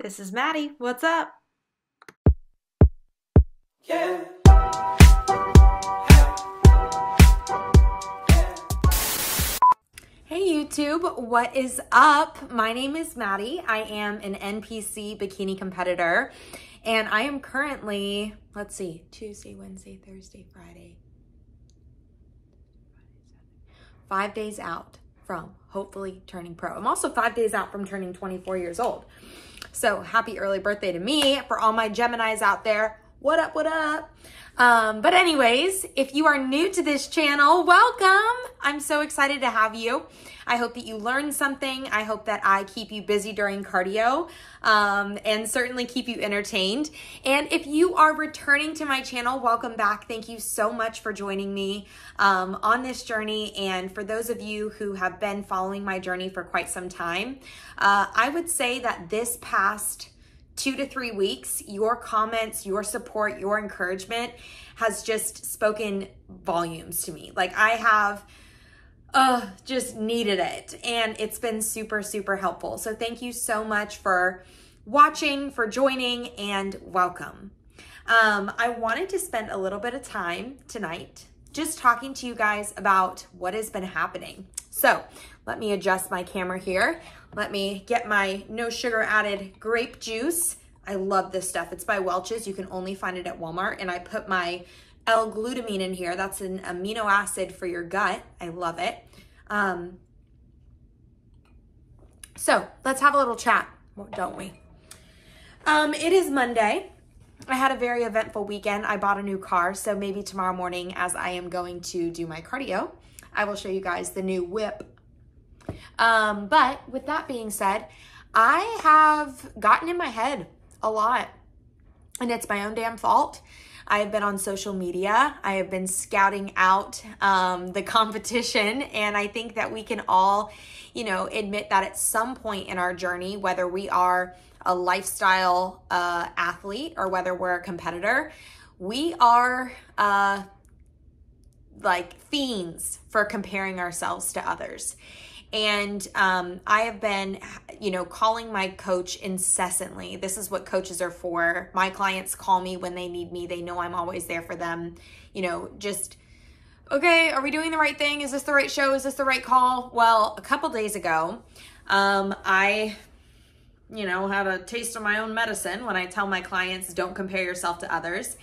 This is Maddie. What's up? Yeah. Hey YouTube, what is up? My name is Maddie. I am an NPC bikini competitor, and I am currently, Tuesday, Wednesday, Thursday, Friday, 5 days out from hopefully turning pro. I'm also 5 days out from turning 24 years old. So happy early birthday to me. For all my Geminis out there, what up, what up? But anyways, if you are new to this channel, welcome. I'm so excited to have you. I hope that you learned something. I hope that I keep you busy during cardio and certainly keep you entertained. And if you are returning to my channel, welcome back. Thank you so much for joining me on this journey. And for those of you who have been following my journey for quite some time, I would say that this past 2 to 3 weeks, your comments, your support, your encouragement has just spoken volumes to me. Like I have just needed it, and it's been super, super helpful. So thank you so much for watching, for joining, and welcome. I wanted to spend a little bit of time tonight just talking to you guys about what has been happening. So let me adjust my camera here. Let me get my no sugar added grape juice. I love this stuff. It's by Welch's. You can only find it at Walmart. And I put my L-glutamine in here. That's an amino acid for your gut. I love it. So let's have a little chat, don't we? It is Monday. I had a very eventful weekend. I bought a new car. So maybe tomorrow morning, as I am going to do my cardio, I will show you guys the new whip. But with that being said, I have gotten in my head a lot, and it's my own damn fault. I have been on social media. I have been scouting out the competition, and I think that we can all, admit that at some point in our journey, whether we are a lifestyle athlete or whether we're a competitor, we are like fiends for comparing ourselves to others. And I have been, calling my coach incessantly. This is what coaches are for. My clients call me when they need me. They know I'm always there for them. Okay, are we doing the right thing? Is this the right show? Is this the right call? Well, a couple days ago, I had a taste of my own medicine when I tell my clients, don't compare yourself to others.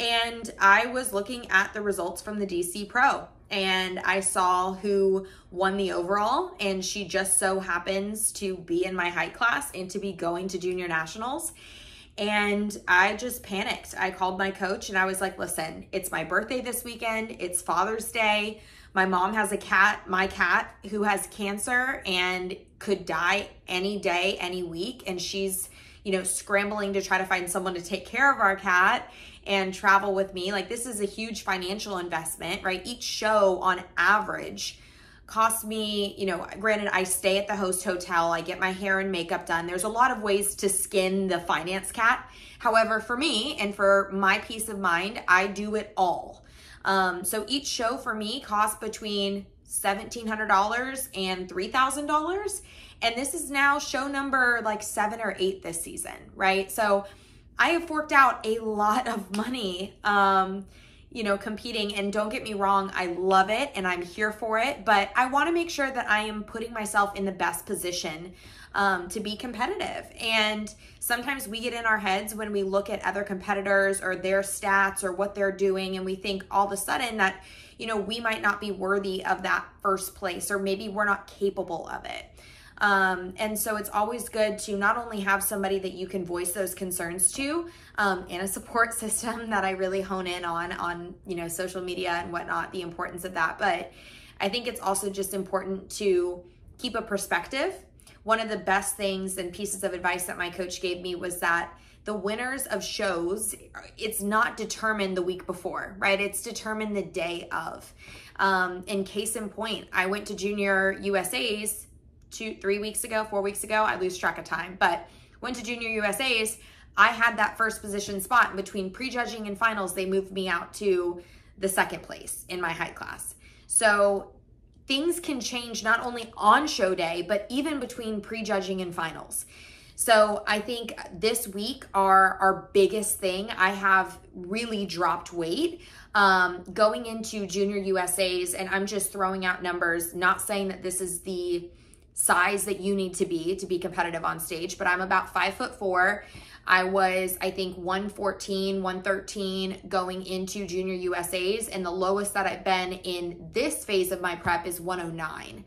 And I was looking at the results from the DC Pro, and I saw who won the overall, and she just so happens to be in my height class and to be going to junior nationals. And I just panicked. I called my coach and I was like, listen, it's my birthday this weekend. It's Father's Day. My mom has a cat, my cat, who has cancer and could die any day, any week. And she's, scrambling to try to find someone to take care of our cat and travel with me. Like, this is a huge financial investment, right? Each show on average costs me, granted, I stay at the host hotel, I get my hair and makeup done. There's a lot of ways to skin the finance cat. However, for me and for my peace of mind, I do it all. So each show for me costs between $1,700 and $3,000. And this is now show number like 7 or 8 this season, right? So I have forked out a lot of money, competing, and don't get me wrong, I love it and I'm here for it, but I want to make sure that I am putting myself in the best position to be competitive. And sometimes we get in our heads when we look at other competitors or their stats or what they're doing, and we think all of a sudden that, we might not be worthy of that first place, or maybe we're not capable of it. And so it's always good to not only have somebody that you can voice those concerns to, and a support system that I really hone in on, social media and whatnot, the importance of that. But I think it's also just important to keep a perspective. One of the best things and pieces of advice that my coach gave me was that the winners of shows, it's not determined the week before, right? It's determined the day of. In case in point, I went to Junior USA's 4 weeks ago, I lose track of time, but went to Junior USA's. I had that first position spot. Between prejudging and finals, they moved me out to the second place in my height class. So things can change not only on show day, but even between prejudging and finals. So I think this week our biggest thing, I have really dropped weight going into Junior USAs, and I'm just throwing out numbers, not saying that this is the size that you need to be competitive on stage, but I'm about 5'4". I was, I think, 114, 113 going into Junior USAs, and the lowest that I've been in this phase of my prep is 109.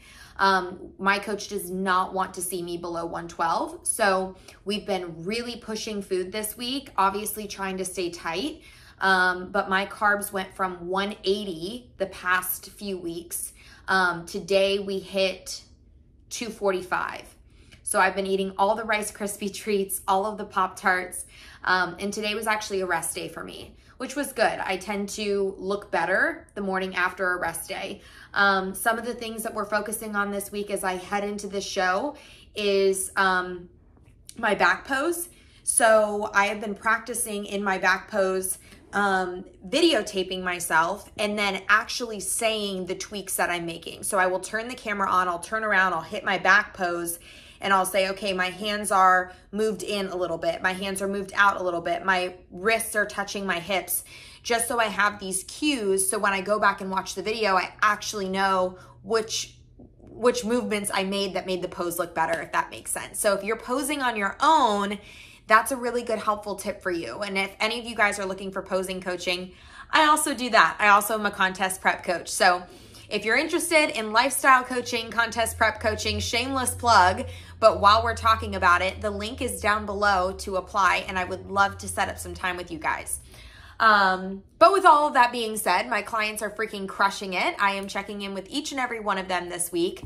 My coach does not want to see me below 112. So we've been really pushing food this week, obviously trying to stay tight. But my carbs went from 180 the past few weeks. Today we hit 245. So I've been eating all the Rice Krispie treats, all of the Pop-Tarts. And today was actually a rest day for me, which was good. I tend to look better the morning after a rest day. Some of the things that we're focusing on this week as I head into the show is my back pose. So I have been practicing in my back pose, videotaping myself and then actually saying the tweaks that I'm making. So I will turn the camera on, I'll turn around, I'll hit my back pose, and I'll say, okay, my hands are moved in a little bit. My hands are moved out a little bit. My wrists are touching my hips, just so I have these cues. So when I go back and watch the video, I actually know which movements I made that made the pose look better, if that makes sense. So if you're posing on your own, that's a really good, helpful tip for you. And if any of you guys are looking for posing coaching, I also do that. I also am a contest prep coach. So if you're interested in lifestyle coaching, contest prep coaching, shameless plug, but while we're talking about it, the link is down below to apply, and I would love to set up some time with you guys. But with all of that being said, my clients are freaking crushing it. I am checking in with each and every one of them this week.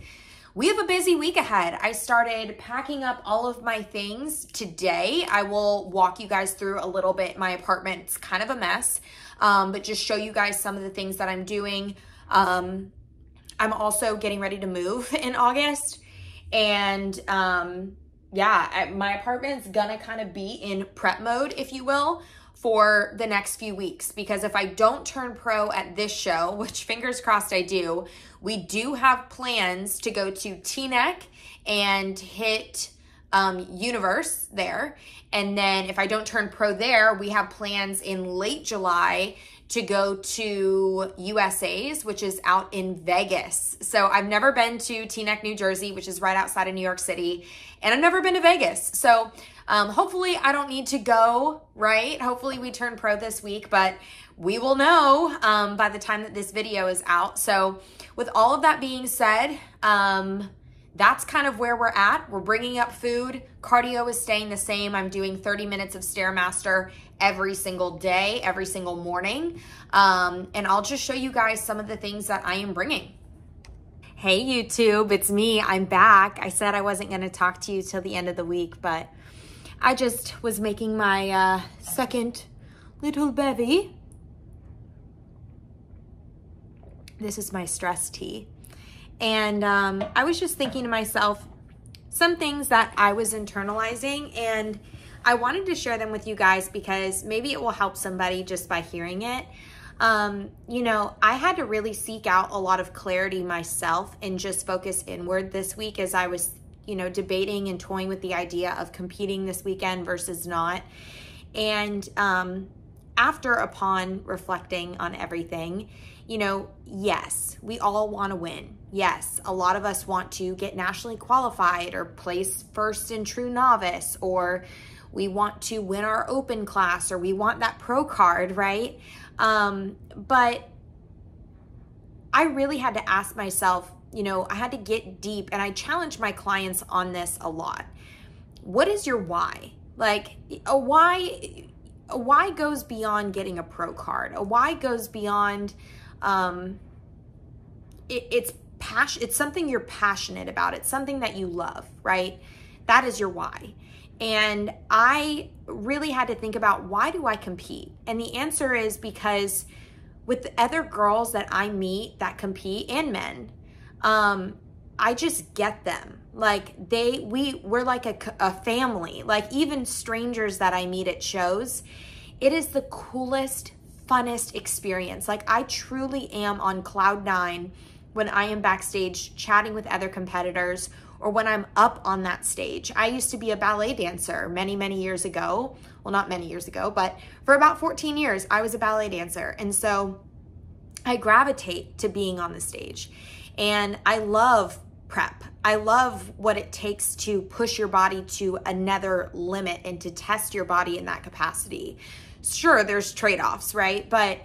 We have a busy week ahead. I started packing up all of my things today. I will walk you guys through a little bit. My apartment's kind of a mess, but just show you guys some of the things that I'm doing. I'm also getting ready to move in August, and yeah, my apartment's gonna kind of be in prep mode, if you will, for the next few weeks, because if I don't turn pro at this show, which fingers crossed I do, we do have plans to go to Teaneck and hit Universe there. And then if I don't turn pro there, we have plans in late July to go to USA's, which is out in Vegas. So I've never been to Teaneck, New Jersey, which is right outside of New York City, and I've never been to Vegas. So hopefully I don't need to go, right? Hopefully we turn pro this week, but we will know by the time that this video is out. So with all of that being said, that's kind of where we're at. We're bringing up food. Cardio is staying the same. I'm doing 30 minutes of Stairmaster every single day, every single morning. And I'll just show you guys some of the things that I am bringing. Hey YouTube, it's me, I'm back. I said I wasn't gonna talk to you till the end of the week, but I just was making my second little bevy. This is my stress tea. And I was just thinking to myself, some things that I was internalizing, and I wanted to share them with you guys because maybe it will help somebody just by hearing it. You know, I had to really seek out a lot of clarity myself and just focus inward this week as I was, you know, debating and toying with the idea of competing this weekend versus not. And upon reflecting on everything, you know, yes, we all want to win. Yes, a lot of us want to get nationally qualified or place first in true novice, or we want to win our open class, or we want that pro card, right? But I really had to ask myself, you know, I had to get deep, and I challenge my clients on this a lot. What is your why? Like a why goes beyond getting a pro card. A why goes beyond, it's passion. It's something you're passionate about. It's something that you love, right? That is your why. And I really had to think about, why do I compete? And the answer is because with the other girls that I meet that compete, and men, I just get them. Like we're like a family. Like even strangers that I meet at shows, it is the coolest, funnest experience. Like I truly am on cloud 9 when I am backstage chatting with other competitors, or when I'm up on that stage. I used to be a ballet dancer many, many years ago. Well, not many years ago, but for about 14 years, I was a ballet dancer. And so I gravitate to being on the stage. And I love prep. I love what it takes to push your body to another limit and to test your body in that capacity. Sure, there's trade-offs, right? But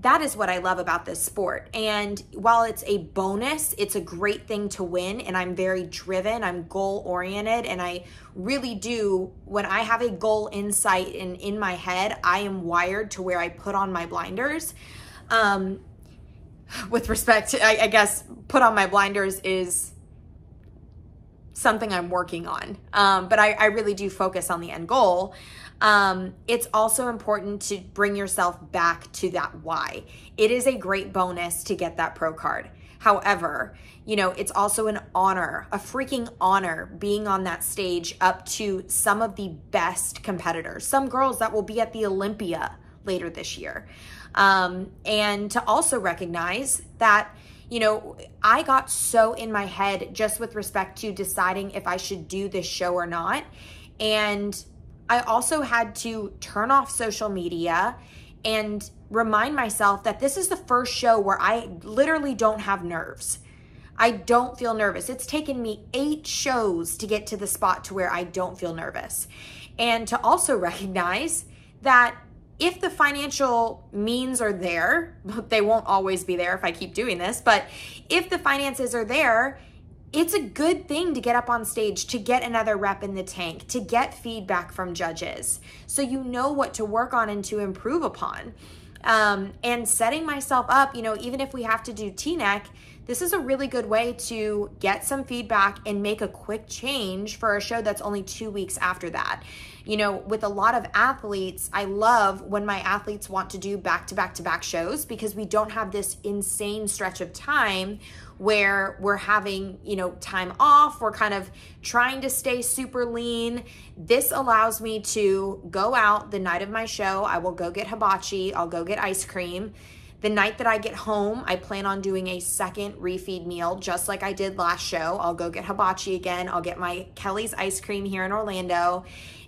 that is what I love about this sport. And while it's a bonus, it's a great thing to win. And I'm very driven, I'm goal-oriented, and I really do, when I have a goal in sight and in my head, I am wired to where I put on my blinders. With respect to, I guess, put on my blinders is something I'm working on. But I really do focus on the end goal. It's also important to bring yourself back to that why. It is a great bonus to get that pro card. However, you know, it's also an honor, a freaking honor being on that stage up to some of the best competitors, some girls that will be at the Olympia later this year. And to also recognize that, you know, I got so in my head just with respect to deciding if I should do this show or not. And I also had to turn off social media and remind myself that this is the first show where I literally don't have nerves. I don't feel nervous. It's taken me 8 shows to get to the spot to where I don't feel nervous. And to also recognize that if the financial means are there, they won't always be there if I keep doing this, but if the finances are there, it's a good thing to get up on stage, to get another rep in the tank, to get feedback from judges, so you know what to work on and to improve upon. And setting myself up, you know, even if we have to do T-neck, this is a really good way to get some feedback and make a quick change for a show that's only 2 weeks after that. You know, with a lot of athletes, I love when my athletes want to do back-to-back-to-back shows, because we don't have this insane stretch of time where we're having, you know, time off. We're kind of trying to stay super lean. This allows me to go out the night of my show. I will go get hibachi. I'll go get ice cream. The night that I get home, I plan on doing a second refeed meal, just like I did last show. I'll go get hibachi again. I'll get my Kelly's ice cream here in Orlando,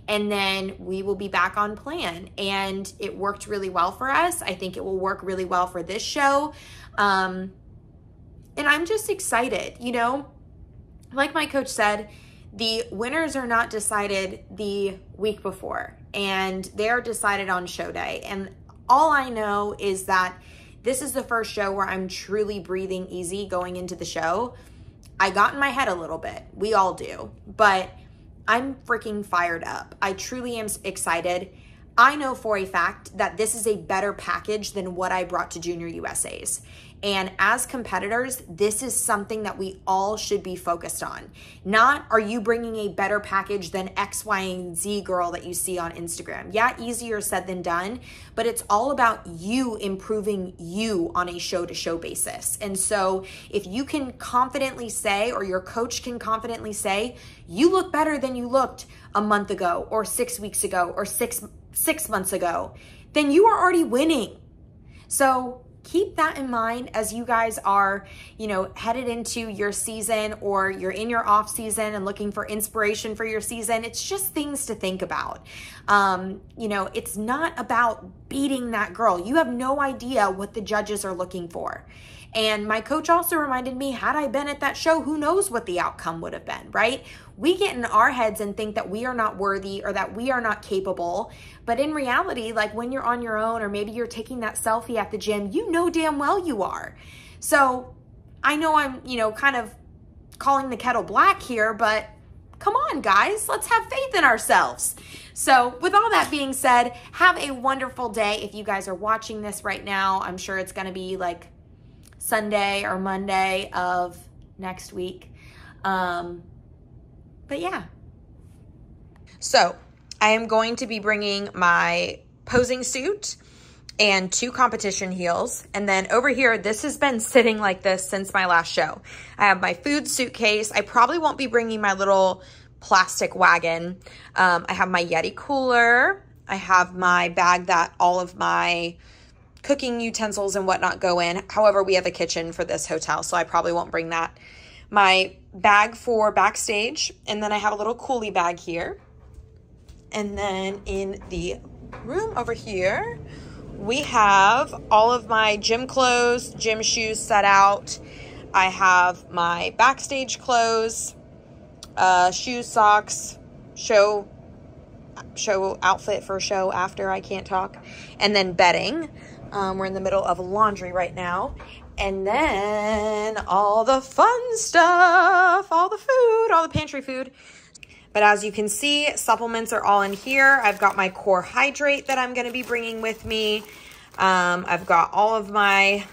and then we will be back on plan. And it worked really well for us. I think it will work really well for this show. And I'm just excited, you know, like my coach said, the winners are not decided the week before, and they are decided on show day. And all I know is that this is the first show where I'm truly breathing easy going into the show. I got in my head a little bit. We all do. But I'm freaking fired up. I truly am excited. I know for a fact that this is a better package than what I brought to Junior USA's. And as competitors, this is something that we all should be focused on. Not, are you bringing a better package than X, Y, and Z girl that you see on Instagram? Yeah, easier said than done, but it's all about you improving you on a show-to-show basis. And so if you can confidently say, or your coach can confidently say, you look better than you looked a month ago, or 6 weeks ago, or six months ago, then you are already winning. So keep that in mind as you guys are, you know, headed into your season, or you're in your off season and looking for inspiration for your season. It's just things to think about. You know, it's not about beating that girl. You have no idea what the judges are looking for. And my coach also reminded me, had I been at that show, who knows what the outcome would have been, right? We get in our heads and think that we are not worthy or that we are not capable. But in reality, like when you're on your own, or maybe you're taking that selfie at the gym, you know damn well you are. So I know I'm, you know, kind of calling the kettle black here, but come on, guys, let's have faith in ourselves. So with all that being said, have a wonderful day. If you guys are watching this right now, I'm sure it's going to be like Sunday or Monday of next week. But yeah. So I am going to be bringing my posing suit and 2 competition heels. And then over here, this has been sitting like this since my last show. I have my food suitcase. I probably won't be bringing my little plastic wagon. I have my Yeti cooler. I have my bag that all of my cooking utensils and whatnot go in. However, we have a kitchen for this hotel, so I probably won't bring that. My bag for backstage, and then I have a little coolie bag here. And then in the room over here, we have all of my gym clothes, gym shoes set out. I have my backstage clothes, shoes, socks, show outfit for show after, I can't talk, and then bedding. We're in the middle of laundry right now. And then all the fun stuff, all the food, all the pantry food. But as you can see, supplements are all in here. I've got my Core Hydrate that I'm going to be bringing with me. I've got all of my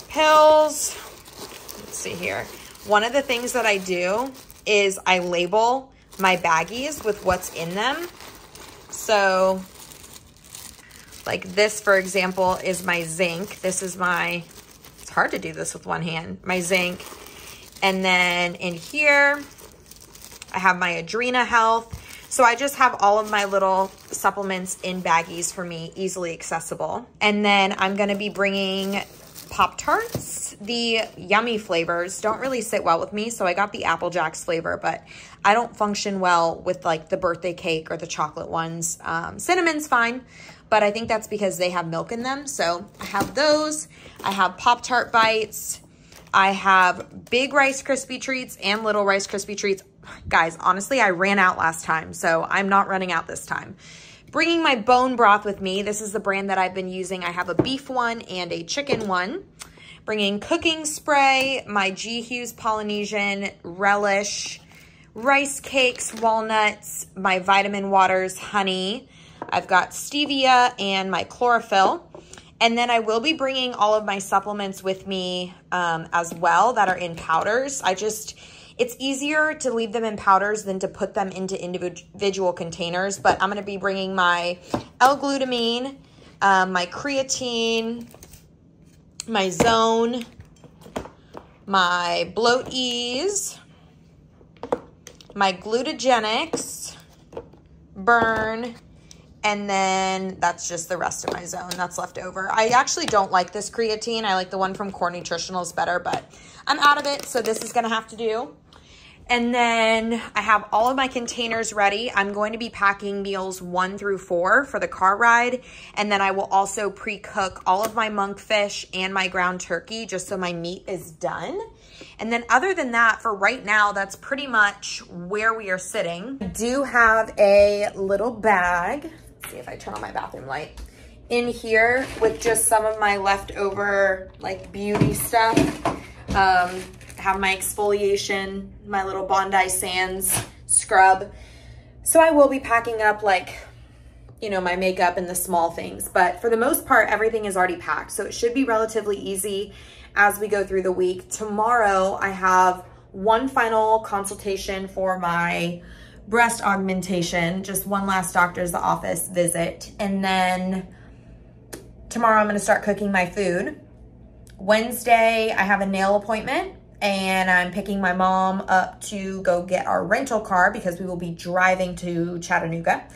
pills. Let's see here. One of the things that I do is I label my baggies with what's in them. So like this, for example, is my zinc. This is my, it's hard to do this with one hand, my zinc. And then in here, I have my Adrena Health. So I just have all of my little supplements in baggies for me, easily accessible. And then I'm gonna be bringing Pop-Tarts. The yummy flavors don't really sit well with me, so I got the Apple Jacks flavor, but I don't function well with like the birthday cake or the chocolate ones. Cinnamon's fine, but I think that's because they have milk in them. So I have those. I have Pop-Tart Bites. I have big Rice Krispie Treats and little Rice Krispie Treats. Guys, honestly, I ran out last time, so I'm not running out this time. Bringing my bone broth with me. This is the brand that I've been using. I have a beef one and a chicken one. Bringing cooking spray, my G. Hughes Polynesian Relish, rice cakes, walnuts, my vitamin waters, honey. I've got stevia and my chlorophyll. And then I will be bringing all of my supplements with me as well that are in powders. It's easier to leave them in powders than to put them into individual containers, but I'm gonna be bringing my L-glutamine, my creatine, my Zone, my Bloat Ease, my Glutagenics, Burn, and then that's just the rest of my Zone that's left over. I actually don't like this creatine. I like the one from Core Nutritionals better, but I'm out of it, so this is gonna have to do. And then I have all of my containers ready. I'm going to be packing meals 1 through 4 for the car ride. And then I will also pre-cook all of my monkfish and my ground turkey just so my meat is done. And then other than that, for right now, that's pretty much where we are sitting. I do have a little bag. Let's see if I turn on my bathroom light. In here with just some of my leftover like beauty stuff. Have my exfoliation, my little Bondi Sands scrub. So I will be packing up like, you know, my makeup and the small things, but for the most part, everything is already packed. So it should be relatively easy as we go through the week. Tomorrow, I have one final consultation for my breast augmentation, just one last doctor's office visit. And then tomorrow I'm gonna start cooking my food. Wednesday, I have a nail appointment. And I'm picking my mom up to go get our rental car because we will be driving to Chattanooga.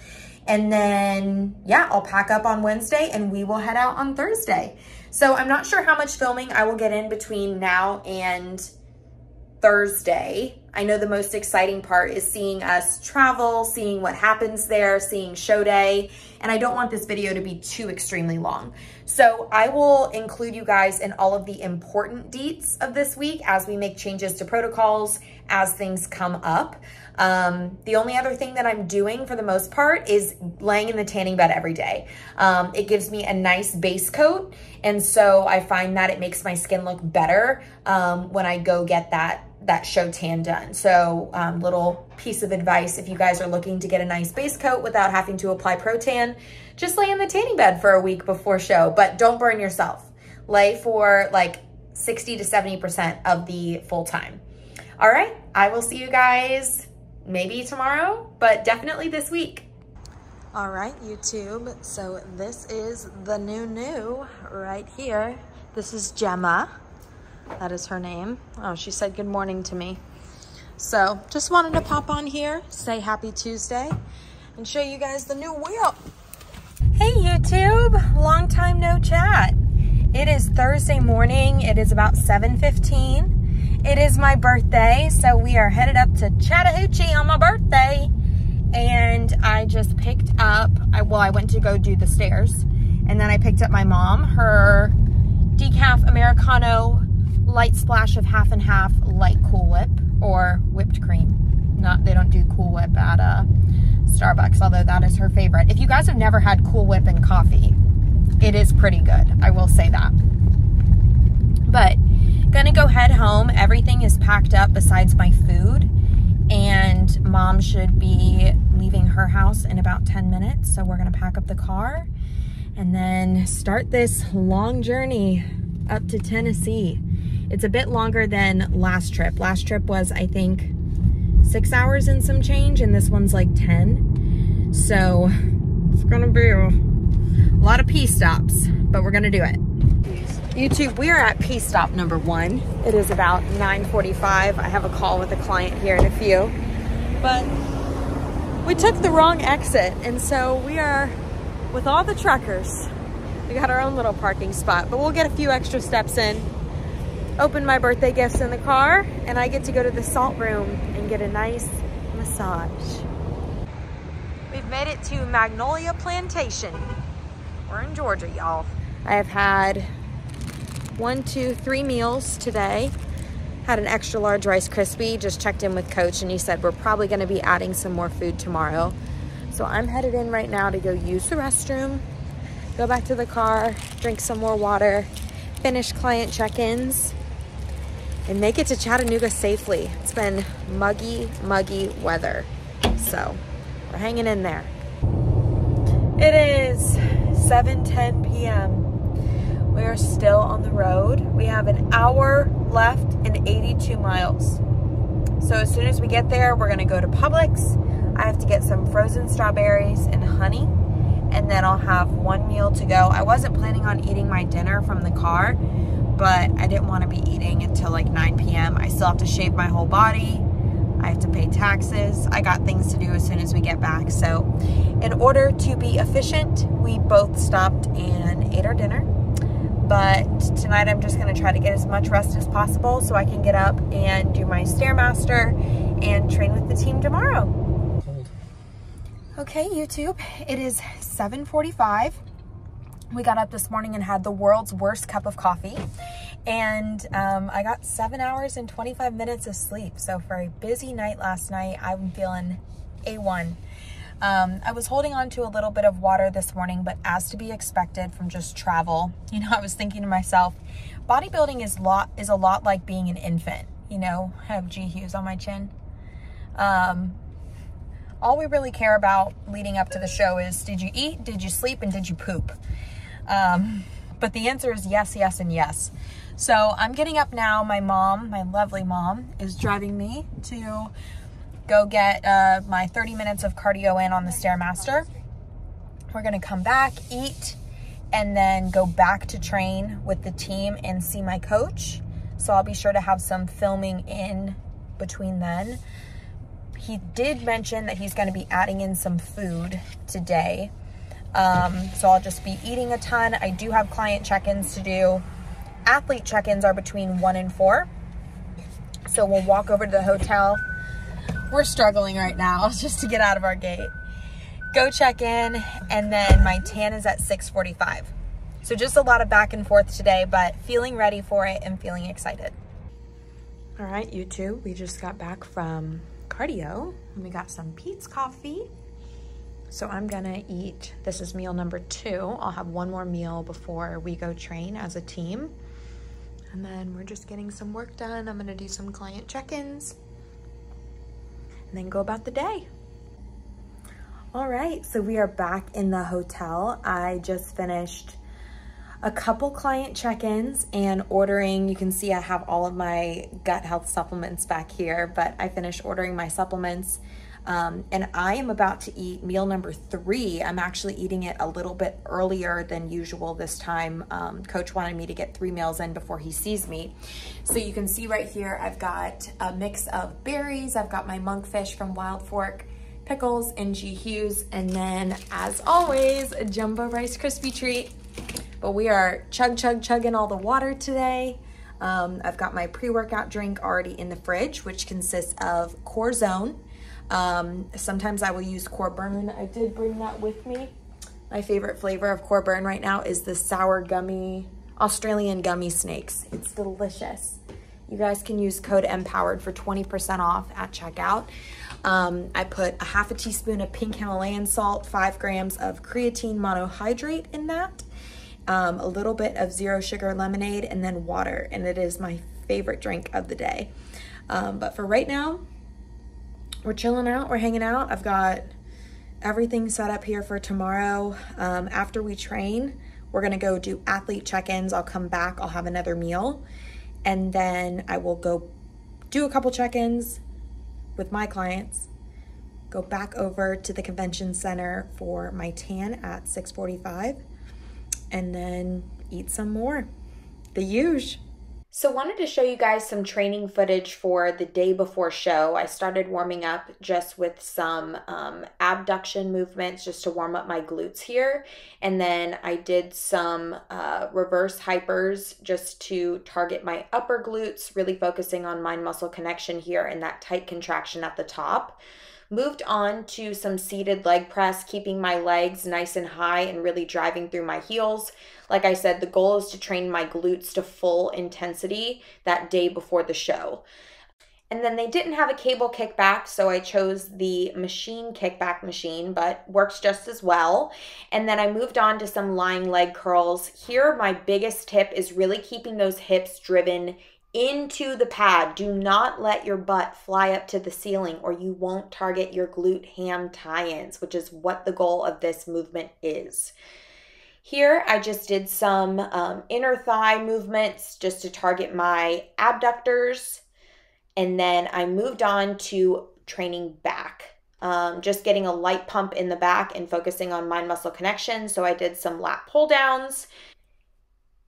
And then, yeah, I'll pack up on Wednesday and we will head out on Thursday. So I'm not sure how much filming I will get in between now and Thursday. I know the most exciting part is seeing us travel, seeing what happens there, seeing show day, and I don't want this video to be too extremely long. So I will include you guys in all of the important deets of this week as we make changes to protocols, as things come up. The only other thing that I'm doing for the most part is laying in the tanning bed every day. It gives me a nice base coat, and so I find that it makes my skin look better when I go get that show tan done. So little piece of advice, if you guys are looking to get a nice base coat without having to apply Pro Tan, just lay in the tanning bed for a week before show, but don't burn yourself. Lay for like 60 to 70% of the full time. All right, I will see you guys maybe tomorrow, but definitely this week. All right, YouTube, so this is the new right here. This is Gemma. That is her name. Oh, she said good morning to me. So just wanted to pop on here, say happy Tuesday, and show you guys the new wheel. Hey YouTube, long time no chat. It is Thursday morning. It is about 7:15, It is my birthday, so we are headed up to Chattahoochee on my birthday. And I just picked up, I went to go do the stairs, and then I picked up my mom, her decaf Americano light splash of half and half light Cool Whip, or whipped cream. They don't do Cool Whip at Starbucks, although that is her favorite. If you guys have never had Cool Whip and coffee, it is pretty good, I will say that. But gonna go head home. Everything is packed up besides my food, and mom should be leaving her house in about 10 minutes. So we're gonna pack up the car and then start this long journey up to Tennessee. It's a bit longer than last trip. Last trip was, I think, 6 hours and some change, and this one's like 10. So it's gonna be a lot of P stops, but we're gonna do it. YouTube, we are at P stop number 1. It is about 9:45. I have a call with a client here in a few, but we took the wrong exit, and so we are with all the truckers. We got our own little parking spot, but we'll get a few extra steps in, open my birthday gifts in the car, and I get to go to the salt room and get a nice massage. We've made it to Magnolia Plantation. We're in Georgia, y'all. I have had 1, 2, 3 meals today. Had an extra large Rice Krispie. Just checked in with Coach, and he said we're probably gonna be adding some more food tomorrow. So I'm headed in right now to go use the restroom, go back to the car, drink some more water, finish client check-ins, and make it to Chattanooga safely. It's been muggy weather, so we're hanging in there. It is 7:10 p.m. We are still on the road. We have an hour left and 82 miles. So as soon as we get there, we're gonna go to Publix. I have to get some frozen strawberries and honey, and then I'll have 1 meal to go. I wasn't planning on eating my dinner from the car, but I didn't want to be eating until like 9 p.m. I still have to shave my whole body. I have to pay taxes. I got things to do as soon as we get back. So in order to be efficient, we both stopped and ate our dinner. But tonight I'm just gonna try to get as much rest as possible so I can get up and do my Stairmaster and train with the team tomorrow. Okay, YouTube, it is 7:45. We got up this morning and had the world's worst cup of coffee. And I got 7 hours and 25 minutes of sleep. So for a busy night last night, I'm feeling A1. I was holding on to a little bit of water this morning, but as to be expected from just travel, you know, I was thinking to myself, bodybuilding is a lot like being an infant. You know, I have G Hughes on my chin. All we really care about leading up to the show is, did you eat, did you sleep, and did you poop? But the answer is yes, yes, and yes. So I'm getting up now. My mom, my lovely mom, is driving me to go get my 30 minutes of cardio in on the Stairmaster. We're gonna come back, eat, and then go back to train with the team and see my coach. So I'll be sure to have some filming in between then. He did mention that he's gonna be adding in some food today. So I'll just be eating a ton. I do have client check-ins to do. Athlete check-ins are between 1 and 4. So we'll walk over to the hotel. We're struggling right now just to get out of our gate. Go check in, and then my tan is at 6:45. So just a lot of back and forth today, but feeling ready for it and feeling excited. All right, YouTube, we just got back from cardio and we got some Peet's coffee. So I'm gonna eat, this is meal number 2. I'll have 1 more meal before we go train as a team. And then we're just getting some work done. I'm gonna do some client check-ins and then go about the day. All right, so we are back in the hotel. I just finished a couple client check-ins and ordering. You can see I have all of my gut health supplements back here, but I finished ordering my supplements. And I am about to eat meal number 3. I'm actually eating it a little bit earlier than usual this time. Coach wanted me to get 3 meals in before he sees me. So you can see right here, I've got a mix of berries. I've got my monkfish from Wild Fork, pickles, and G Hughes. And then, as always, a jumbo Rice Krispie treat. But we are chugging all the water today. I've got my pre-workout drink already in the fridge, which consists of Core Zone. Sometimes I will use Core Burn. I did bring that with me. My favorite flavor of Core Burn right now is the sour gummy, Australian gummy snakes. It's delicious. You guys can use code EMPOWERED for 20% off at checkout. I put a half a teaspoon of pink Himalayan salt, 5 grams of creatine monohydrate in that, a little bit of zero sugar lemonade, and then water. And it is my favorite drink of the day. But for right now, we're chilling out, we're hanging out. I've got everything set up here for tomorrow. After we train, we're gonna go do athlete check-ins. I'll come back, I'll have another meal, and then I will go do a couple check-ins with my clients, go back over to the convention center for my tan at 6:45, and then eat some more, the huge. So wanted to show you guys some training footage for the day before show. I started warming up just with some abduction movements just to warm up my glutes here. And then I did some reverse hypers just to target my upper glutes, really focusing on mind-muscle connection here and that tight contraction at the top. Moved on to some seated leg press, keeping my legs nice and high and really driving through my heels. Like I said, the goal is to train my glutes to full intensity that day before the show. And then they didn't have a cable kickback, so I chose the machine kickback machine, but works just as well. And then I moved on to some lying leg curls. Here, my biggest tip is really keeping those hips driven into the pad. Do not let your butt fly up to the ceiling or you won't target your glute ham tie-ins, which is what the goal of this movement is. Here, I just did some inner thigh movements just to target my abductors. And then I moved on to training back, just getting a light pump in the back and focusing on mind-muscle connection. So I did some lat pull downs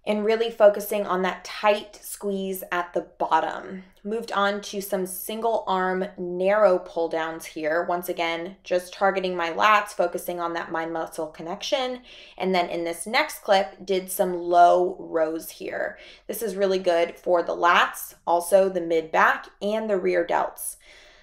and really focusing on that tight squeeze at the bottom. Moved on to some single arm narrow pull downs here. Once again, just targeting my lats, focusing on that mind muscle connection. And then in this next clip, did some low rows here. This is really good for the lats, also the mid back and the rear delts.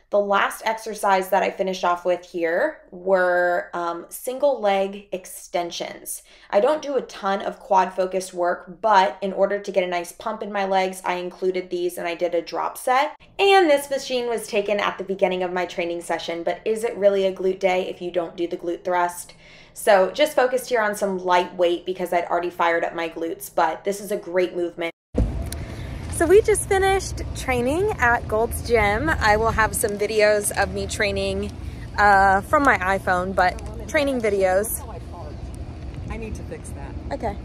The last exercise that I finished off with here were single leg extensions. I don't do a ton of quad focused work, but in order to get a nice pump in my legs, I included these and I did a drop set. And this machine was taken at the beginning of my training session, but is it really a glute day if you don't do the glute thrust? So just focused here on some light weight because I'd already fired up my glutes, but this is a great movement. So we just finished training at Gold's Gym. I will have some videos of me training from my iPhone, but training videos. I need to fix that. Okay.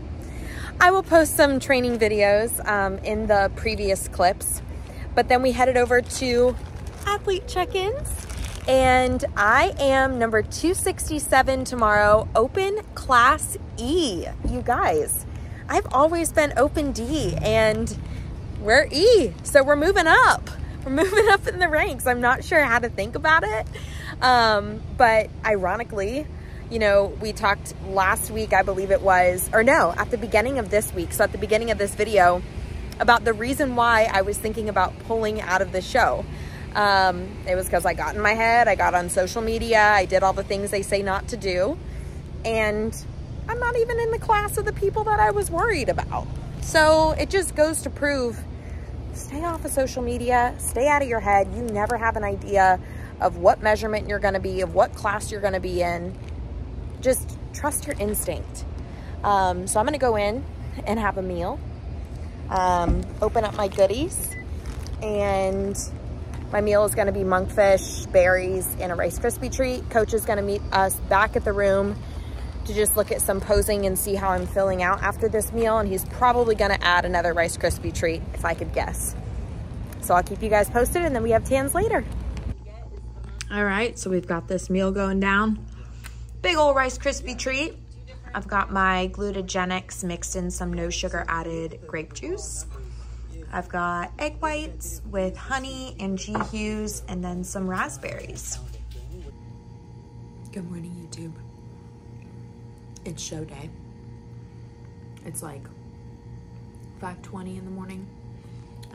I will post some training videos in the previous clips, but then we headed over to athlete check-ins, and I am number 267 tomorrow, open class E. You guys, I've always been open D, and we're E, so we're moving up. We're moving up in the ranks. I'm not sure how to think about it. But ironically, you know, we talked last week, I believe it was, or no, at the beginning of this week, so at the beginning of this video, about the reason why I was thinking about pulling out of the show. It was because I got in my head, I got on social media, I did all the things they say not to do, and I'm not even in the class of the people that I was worried about. So it just goes to prove, stay off of social media, stay out of your head. You never have an idea of what measurement you're gonna be, of what class you're gonna be in. Just trust your instinct. So I'm gonna go in and have a meal, open up my goodies, and my meal is gonna be monkfish, berries, and a Rice Krispie treat. Coach is gonna meet us back at the room to just look at some posing and see how I'm filling out after this meal, and he's probably gonna add another Rice Krispie treat if I could guess. So I'll keep you guys posted, and then we have tans later. All right, so we've got this meal going down. Big old Rice Krispie treat. I've got my Glutagenics mixed in some no sugar added grape juice. I've got egg whites with honey and G Hughes, and then some raspberries. Good morning, YouTube. It's show day. It's like 5:20 in the morning.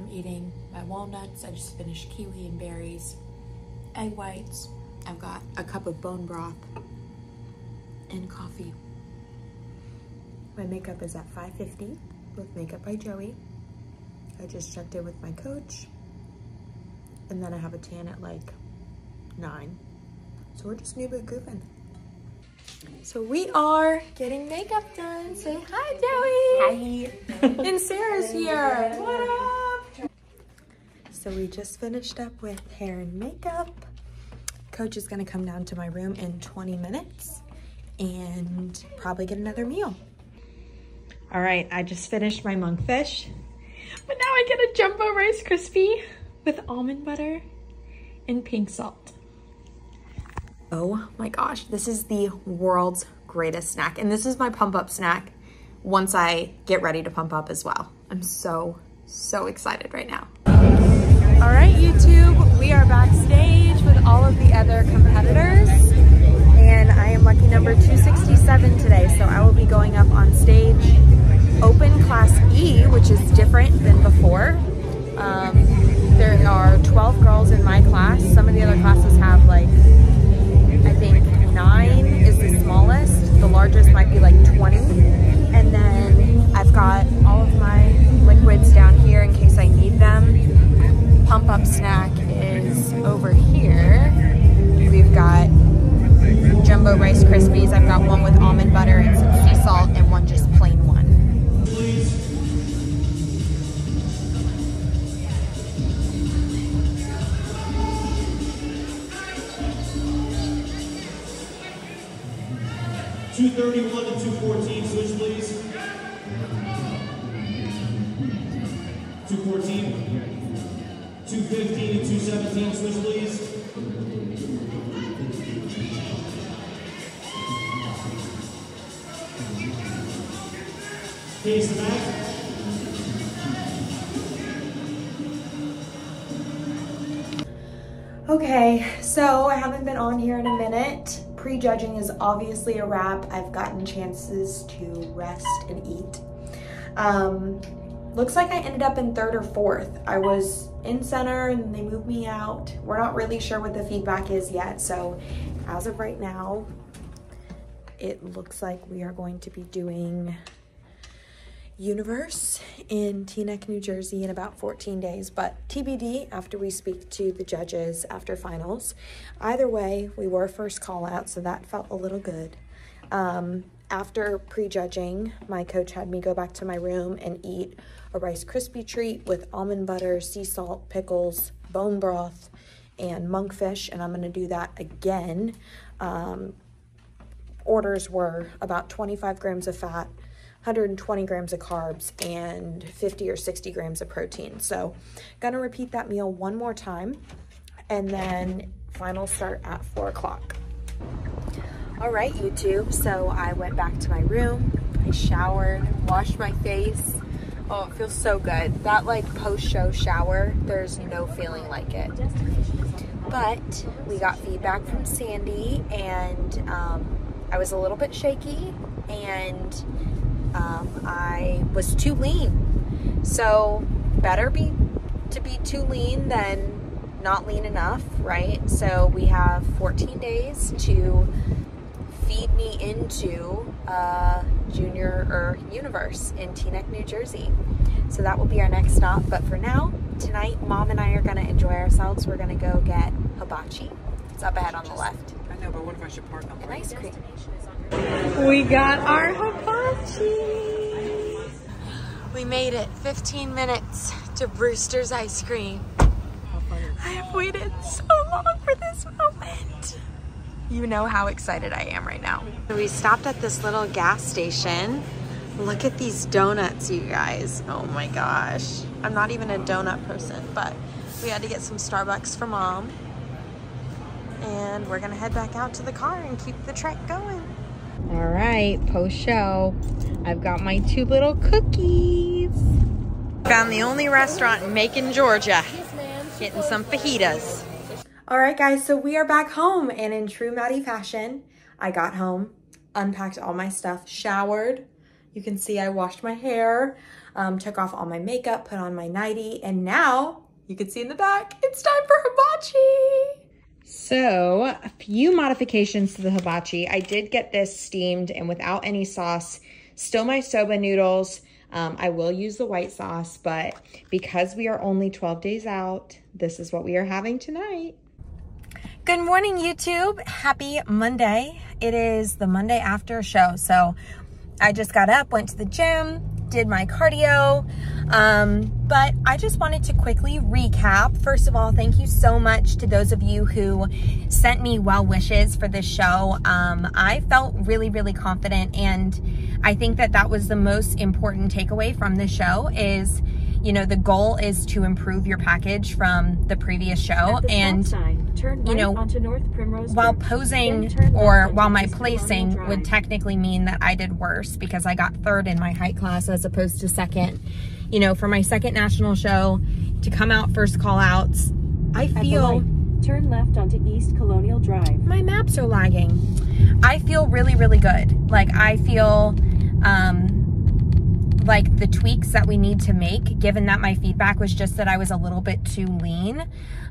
I'm eating my walnuts. I just finished kiwi and berries, egg whites. I've got a cup of bone broth and coffee. My makeup is at 5:50 with Makeup by Joey. I just checked in with my coach. And then I have a tan at like 9. So we're just new but goofing. So we are getting makeup done. Say hi, Joey. Hi. And Sarah's here. What up? So we just finished up with hair and makeup. Coach is gonna come down to my room in 20 minutes and probably get another meal. All right, I just finished my monkfish, but now I get a jumbo Rice Krispie with almond butter and pink salt. Oh my gosh, this is the world's greatest snack. And this is my pump up snack once I get ready to pump up as well. I'm so excited right now. All right, YouTube, we are backstage with all of the other competitors. And I am lucky number 267 today. So I will be going up on stage, open class E, which is different than before. There are 12 girls in my class. Some of the other classes have like, I think 9 is the smallest. The largest might be like 20. And then I've got all of my liquids down here in case I need them. Pump up snack is over here. We've got jumbo Rice Krispies. I've got one with almond butter and some sea salt and one just plain one. 231 to 214, switch please. 214, 215 and 217, switch please. Case the back. Okay, so I haven't been on here in a minute. Pre-judging is obviously a wrap. I've gotten chances to rest and eat. Looks like I ended up in 3rd or 4th. I was in center and they moved me out. We're not really sure what the feedback is yet. So as of right now, it looks like we are going to be doing Universe in Teaneck, New Jersey in about 14 days, but TBD after we speak to the judges after finals. Either way, we were first call out, so that felt a little good. After prejudging, my coach had me go back to my room and eat a Rice Krispie treat with almond butter, sea salt, pickles, bone broth, and monkfish, and I'm gonna do that again. Orders were about 25 grams of fat, 120 grams of carbs, and 50 or 60 grams of protein. So gonna repeat that meal one more time, and then finals start at 4 o'clock. All right, YouTube, so I went back to my room, I showered, washed my face. Oh, it feels so good. That like post-show shower, there's no feeling like it. But we got feedback from Sandy, and I was a little bit shaky, and I was too lean. So better be to be too lean than not lean enough, right? So we have 14 days to feed me into Junior or Universe in Teaneck, New Jersey. So that will be our next stop. But for now, tonight, Mom and I are gonna enjoy ourselves. We're gonna go get hibachi. It's up ahead on the left. I know, but what if I should park on the right? Ice cream. We got our hibachi. We made it 15 minutes to Brewster's Ice Cream. I have waited so long for this moment. You know how excited I am right now. So we stopped at this little gas station. Look at these donuts, you guys. Oh my gosh. I'm not even a donut person, but we had to get some Starbucks for Mom. And we're gonna head back out to the car and keep the trek going. All right, post-show. I've got my 2 little cookies. Found the only restaurant in Macon, Georgia. Getting some fajitas. All right, guys, so we are back home, and in true Maddie fashion, I got home, unpacked all my stuff, showered, You can see I washed my hair, took off all my makeup, put on my nightie, and now you can see in the back, it's time for hibachi. So a few modifications to the hibachi. I did get this steamed and without any sauce, still my soba noodles. I will use the white sauce, but because we are only 12 days out, this is what we are having tonight. Good morning, YouTube. Happy Monday. It is the Monday after a show. So I just got up, went to the gym, did my cardio, but I just wanted to quickly recap. First of all, thank you so much to those of you who sent me well wishes for this show. I felt really, really confident, and I think that that was the most important takeaway from this show is, you know, the goal is to improve your package from the previous show. And, you know, while posing or while my placing would technically mean that I did worse because I got third in my height class as opposed to second, you know, for my second national show to come out first call outs, I feel... Turn left onto East Colonial Drive. My maps are lagging. I feel really, really good. Like, I feel like the tweaks that we need to make, given that my feedback was just that I was a little bit too lean,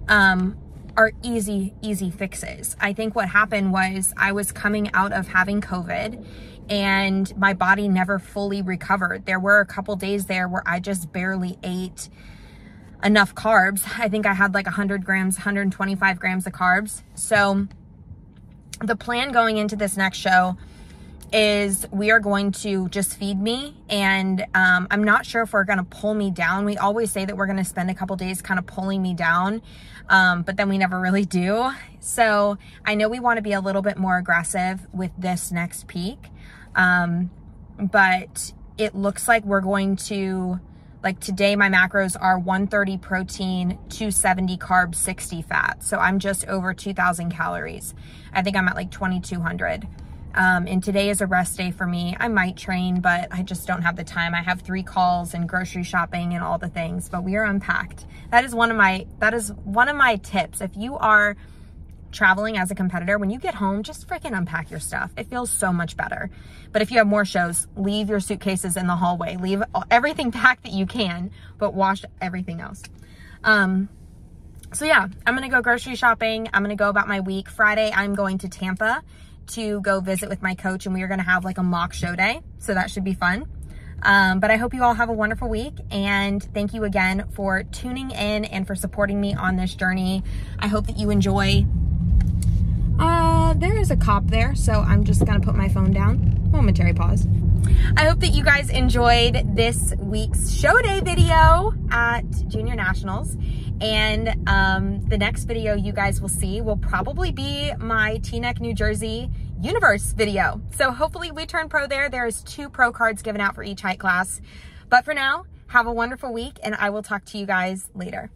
are easy fixes. I think what happened was I was coming out of having COVID and my body never fully recovered. There were a couple days there where I just barely ate enough carbs. I think I had like 100 grams, 125 grams of carbs. So the plan going into this next show is we are going to just feed me, and I'm not sure if we're going to pull me down. We always say that we're going to spend a couple days kind of pulling me down, but then we never really do. So I know we want to be a little bit more aggressive with this next peak, but it looks like we're going to, like today my macros are 130 protein, 270 carbs, 60 fat. So I'm just over 2,000 calories. I think I'm at like 2,200. And today is a rest day for me. I might train, but I just don't have the time. I have 3 calls and grocery shopping and all the things, but we are unpacked. That is one of my tips. If you are traveling as a competitor, when you get home, just freaking unpack your stuff. It feels so much better. But if you have more shows, leave your suitcases in the hallway. Leave everything packed that you can, but wash everything else. So yeah, I'm going to go grocery shopping. I'm going to go about my week. Friday, I'm going to Tampa to go visit with my coach, and we are going to have like a mock show day. So that should be fun. But I hope you all have a wonderful week, and thank you again for tuning in and for supporting me on this journey. I hope that you enjoy. There is a cop there, so I'm just going to put my phone down. Momentary pause. I hope that you guys enjoyed this week's show day video at Junior Nationals. And the next video you guys will see will probably be my Teaneck, New Jersey Universe video. So hopefully we turn pro there. There's 2 pro cards given out for each height class. But for now, have a wonderful week, and I will talk to you guys later.